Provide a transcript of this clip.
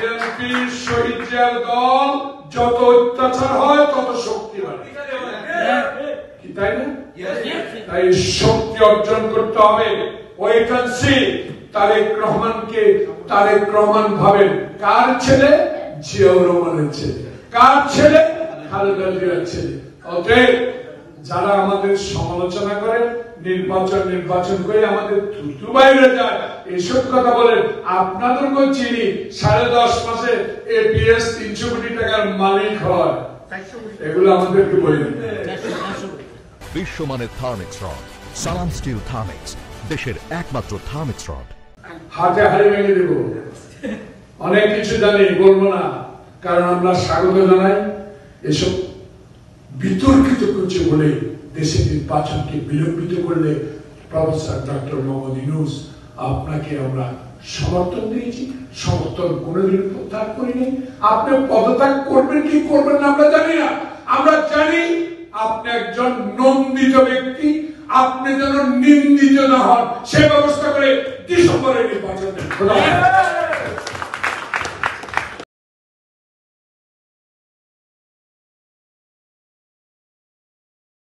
BNP শহীদ জিয়ার দল যত অত্যাচার হয় তত শক্তি বাড়ে, কি তাই না? তাই শক্তি অর্জন করতে হবে। Wait and see. তারেক রহমানকে তারেক রহমান ভাবেন কার ছেলে? জিয়াউর রহমানের ছেলে। কার ছেলে? খালেদা জিয়ার ছেলে। অতএব যারা আমাদের সমালোচনা করে নির্বাচন করে আমাদের থুতু বাইরে যায়, এসব কথা বলেন, আপনাদেরকে চিনি 10.5 মাসে এপিএস 300 কোটি টাকার মালিক হয়, এগুলো আমাদেরকে বলবেন। বিশ্বমানের থার্মিক্স রড, সালাম স্টিল থার্মিক্স, দেশের একমাত্র থার্মিক্স রড। হাতে হাড়ি ভেঙে দেব, অনেক কিছু জানি, বলবো না, কারণ আমরা স্বাগত জানাই। এসব বিতর্কিত করছে বলে দেশের নির্বাচনকে বিলম্বিত করলে প্রফেসর ডক্টর মোহাম্মদ ইউনূস আপনাকে আমরা সমর্থন দিয়েছি, সমর্থন কোনোদিন প্রত্যাখ্যান করিনি। আপনি পদত্যাগ করবেন কি করবেন না আমরা জানি না, আমরা জানি আপনি একজন নন্দিত ব্যক্তি, আপনি যেন নিন্দিত না হন সে ব্যবস্থা করে ডিসেম্বরে নির্বাচন দেন।